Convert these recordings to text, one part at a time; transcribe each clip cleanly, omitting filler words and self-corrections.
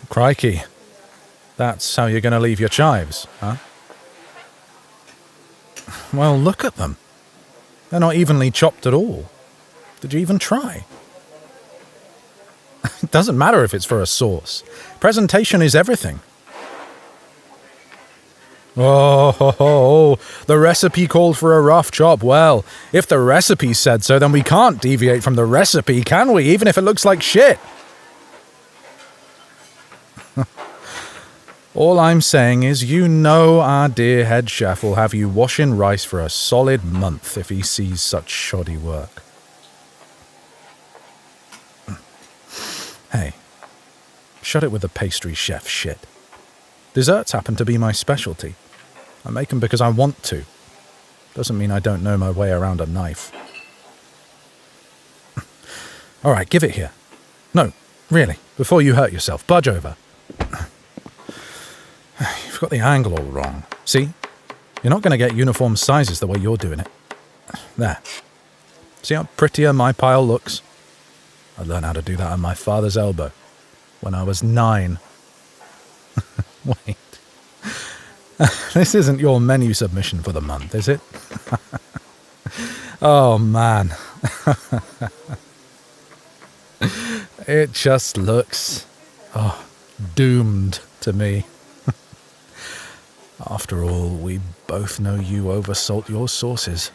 Crikey. That's how you're going to leave your chives, huh? Well, look at them. They're not evenly chopped at all. Did you even try? It doesn't matter if it's for a sauce. Presentation is everything. Oh, the recipe called for a rough chop. Well, if the recipe said so, then we can't deviate from the recipe, can we? Even if it looks like shit. All I'm saying is, you know our dear head chef will have you washing rice for a solid month if he sees such shoddy work. Hey, shut it with the pastry chef shit. Desserts happen to be my specialty. I make them because I want to. Doesn't mean I don't know my way around a knife. All right, give it here. No, really, before you hurt yourself, budge over. You've got the angle all wrong. See? You're not going to get uniform sizes the way you're doing it. There. See how prettier my pile looks? I learned how to do that on my father's elbow when I was 9. Wait. This isn't your menu submission for the month, is it? Oh, man. It just looks, doomed to me. After all, we both know you oversalt your sauces.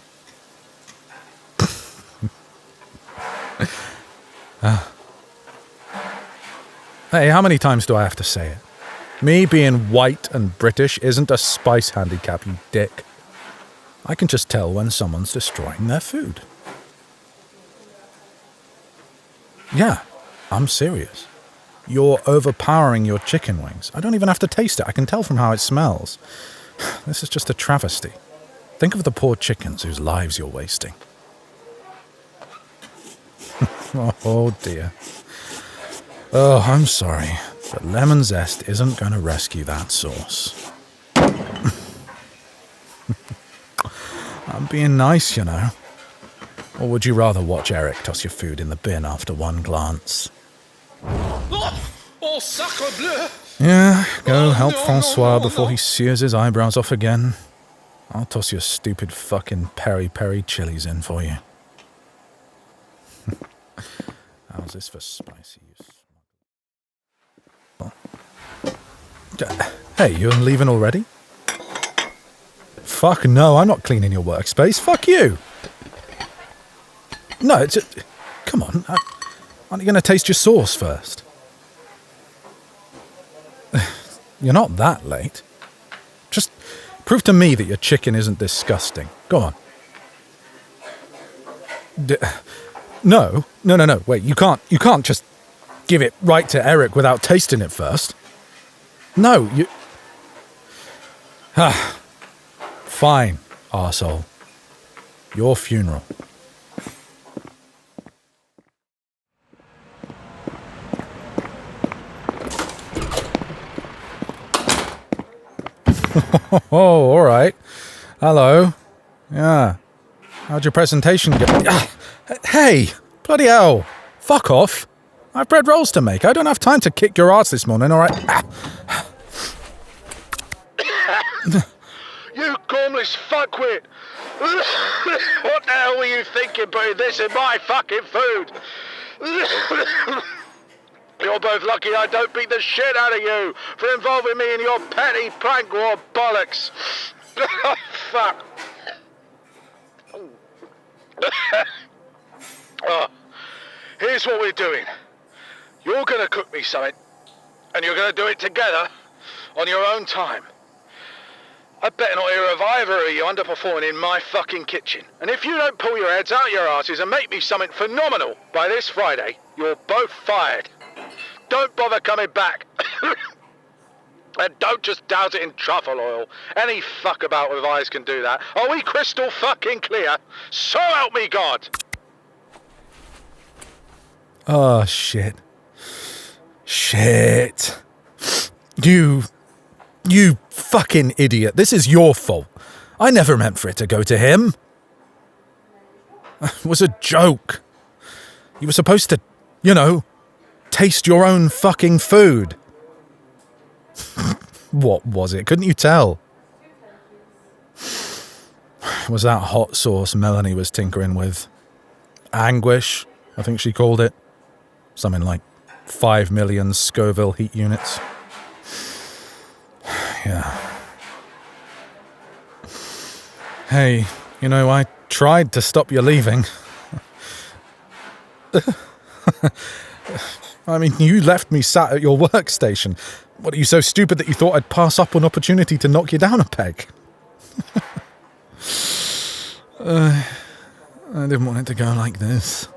Hey, how many times do I have to say it? Me being white and British isn't a spice handicap, you dick. I can just tell when someone's destroying their food. Yeah, I'm serious. You're overpowering your chicken wings. I don't even have to taste it. I can tell from how it smells. This is just a travesty. Think of the poor chickens whose lives you're wasting. Oh dear. Oh, I'm sorry, but lemon zest isn't going to rescue that sauce. I'm being nice, you know. Or would you rather watch Eric toss your food in the bin after one glance? Oh, sacre bleu! Yeah, go help Francois before he sears his eyebrows off again. I'll toss your stupid fucking peri-peri chilies in for you. How's this for spicy? Hey, you're leaving already? Fuck no, I'm not cleaning your workspace. Fuck you! No, come on. Aren't you going to taste your sauce first? You're not that late. Just prove to me that your chicken isn't disgusting. Go on. No. Wait, you can't just give it right to Eric without tasting it first. No, you... Fine, arsehole. Your funeral. Oh, all right. Hello. Yeah. How'd your presentation go? Hey! Bloody hell! Fuck off! I've bread rolls to make. I don't have time to kick your ass this morning, all right? You gormless fuckwit! What the hell were you thinking putting this in my fucking food? You're both lucky I don't beat the shit out of you for involving me in your petty prank war bollocks. Fuck. Here's what we're doing. You're gonna cook me something, and you're gonna do it together on your own time. I better not hear of either of you underperforming in my fucking kitchen. And if you don't pull your heads out your asses and make me something phenomenal by this Friday, you're both fired. Don't bother coming back. And don't just douse it in truffle oil. Any fuck about with eyes can do that. Are we crystal fucking clear? So help me God! Oh, shit. Shit. You fucking idiot. This is your fault. I never meant for it to go to him. It was a joke. You were supposed to, taste your own fucking food. What was it? Couldn't you tell? Was that hot sauce Melanie was tinkering with? Anguish, I think she called it. Something like 5 million Scoville heat units. Yeah. Hey, you know, I tried to stop you leaving. I mean, you left me sat at your workstation. What, are you so stupid that you thought I'd pass up an opportunity to knock you down a peg? I didn't want it to go like this.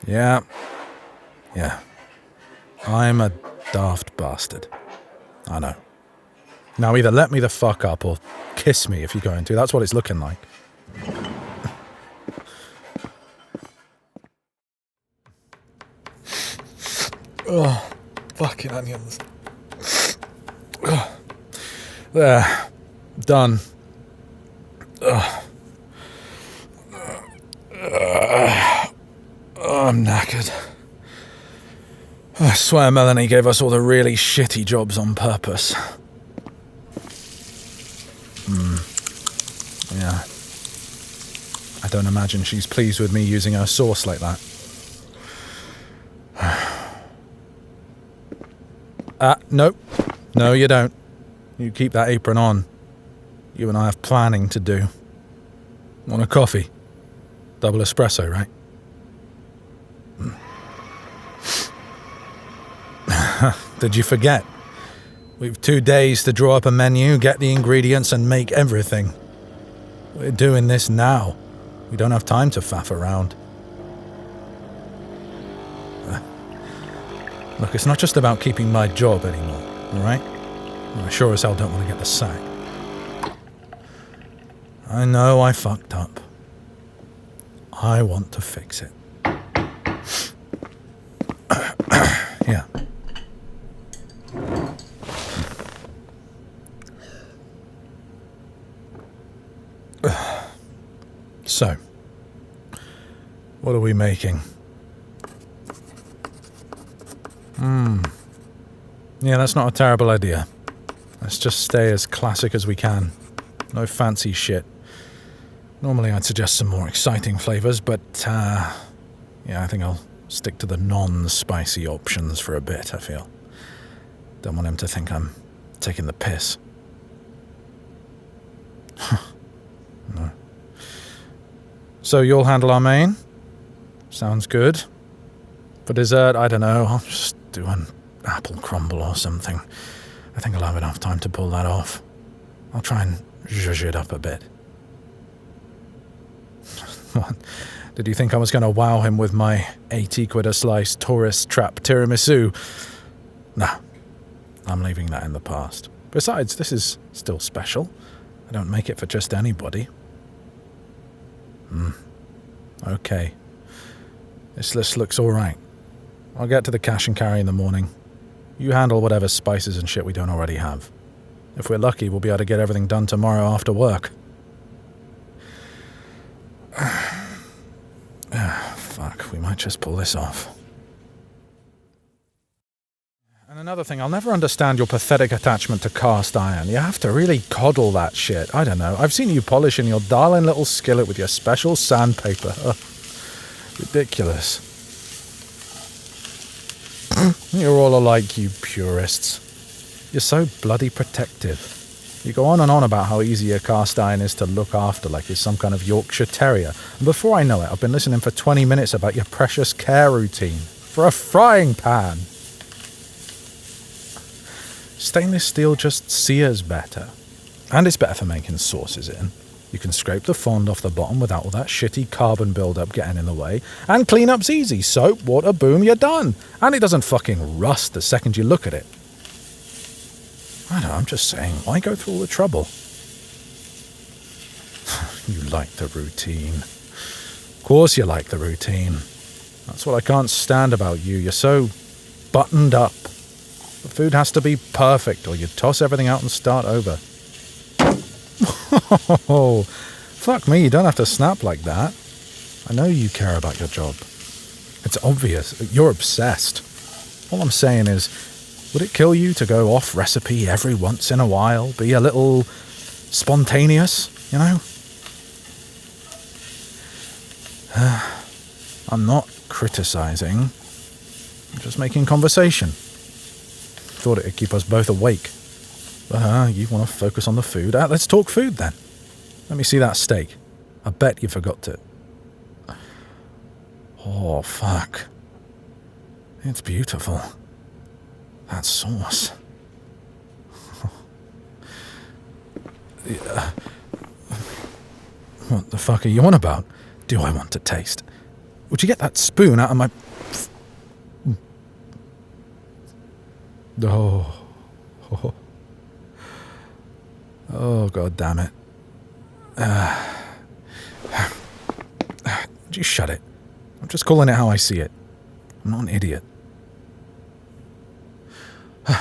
Yeah. I'm a daft bastard. I know. Now either let me the fuck up or kiss me if you're going to. That's what it's looking like. Oh, fucking onions. There. Done. I'm knackered. I swear Melanie gave us all the really shitty jobs on purpose. Yeah. I don't imagine she's pleased with me using her sauce like that. Nope. No, you don't. You keep that apron on. You and I have planning to do. Want a coffee? Double espresso, right? Did you forget? We've 2 days to draw up a menu, get the ingredients, and make everything. We're doing this now. We don't have time to faff around. Look, it's not just about keeping my job anymore, alright? I sure as hell don't want to get the sack. I know I fucked up. I want to fix it. Yeah. So, what are we making? Yeah, that's not a terrible idea. Let's just stay as classic as we can. No fancy shit. Normally I'd suggest some more exciting flavors, but, yeah, I think I'll stick to the non-spicy options for a bit, I feel. Don't want him to think I'm taking the piss. No. So you'll handle our main? Sounds good. For dessert, I don't know, I'll just do an apple crumble or something. I think I'll have enough time to pull that off. I'll try and zhuzh it up a bit. What? Did you think I was going to wow him with my 80 quid a slice tourist trap tiramisu? Nah, I'm leaving that in the past. Besides, this is still special. I don't make it for just anybody. Okay. This list looks alright. I'll get to the cash and carry in the morning. You handle whatever spices and shit we don't already have. If we're lucky, we'll be able to get everything done tomorrow after work. Fuck, we might just pull this off. And another thing, I'll never understand your pathetic attachment to cast iron. You have to really coddle that shit. I don't know. I've seen you polishing your darling little skillet with your special sandpaper. Ridiculous. You're all alike, you purists. You're so bloody protective. You go on and on about how easy a cast iron is to look after, like it's some kind of Yorkshire Terrier. And before I know it, I've been listening for 20 minutes about your precious care routine. For a frying pan! Stainless steel just sears better. And it's better for making sauces in. You can scrape the fond off the bottom without all that shitty carbon build-up getting in the way. And clean-up's easy. Soap, water, boom, you're done. And it doesn't fucking rust the second you look at it. I don't know, I'm just saying, why go through all the trouble? You like the routine. Of course you like the routine. That's what I can't stand about you. You're so buttoned up. The food has to be perfect, or you toss everything out and start over. Oh, fuck me, you don't have to snap like that. I know you care about your job. It's obvious. You're obsessed. All I'm saying is, would it kill you to go off recipe every once in a while? Be a little spontaneous, you know? I'm not criticizing. I'm just making conversation. Thought it'd keep us both awake. But you want to focus on the food? Let's talk food then. Let me see that steak. I bet you forgot to... Oh, fuck. It's beautiful. That sauce. What the fuck are you on about? Do I want to taste? Would you get that spoon out of my... Oh. Oh, god damn it. You shut it. I'm just calling it how I see it. I'm not an idiot.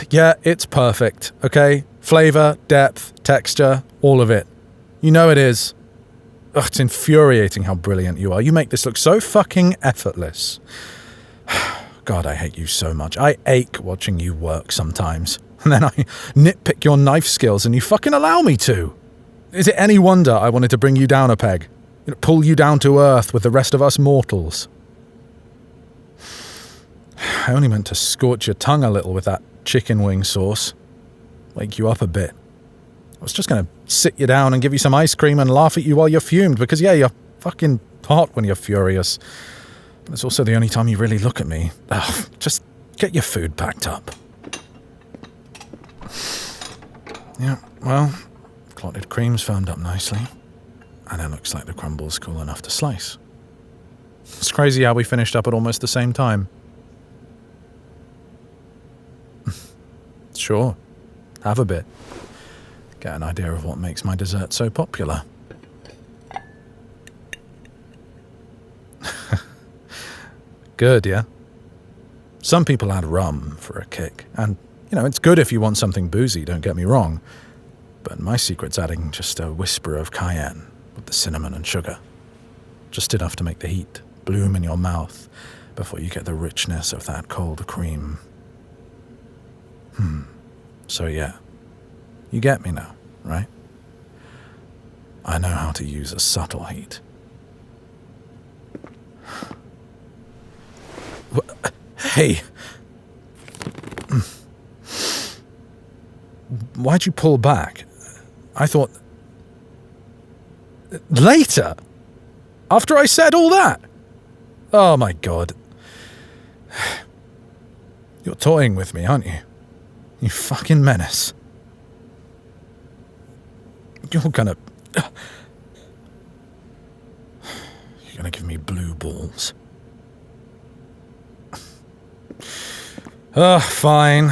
Yeah, it's perfect, okay? Flavor, depth, texture, all of it. You know it is. Ugh, it's infuriating how brilliant you are. You make this look so fucking effortless. God, I hate you so much. I ache watching you work sometimes. And then I nitpick your knife skills and you fucking allow me to. Is it any wonder I wanted to bring you down a peg? Pull you down to earth with the rest of us mortals? I only meant to scorch your tongue a little with that chicken wing sauce. Wake you up a bit. I was just going to sit you down and give you some ice cream and laugh at you while you're fumed, because yeah, you're fucking hot when you're furious. But it's also the only time you really look at me. Ugh, just get your food packed up. Yeah, well, clotted cream's firmed up nicely. And it looks like the crumble's cool enough to slice. It's crazy how we finished up at almost the same time. Sure, have a bit. Get an idea of what makes my dessert so popular. Good, yeah? Some people add rum for a kick, and, you know, it's good if you want something boozy, don't get me wrong. But my secret's adding just a whisper of cayenne with the cinnamon and sugar. Just enough to make the heat bloom in your mouth before you get the richness of that cold cream. So yeah, you get me now, right? I know how to use a subtle heat. Hey! Why'd you pull back? I thought... Later? After I said all that? Oh my god. You're toying with me, aren't you? You fucking menace. You're gonna give me blue balls. Fine.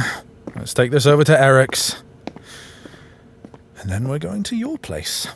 Let's take this over to Eric's. And then we're going to your place.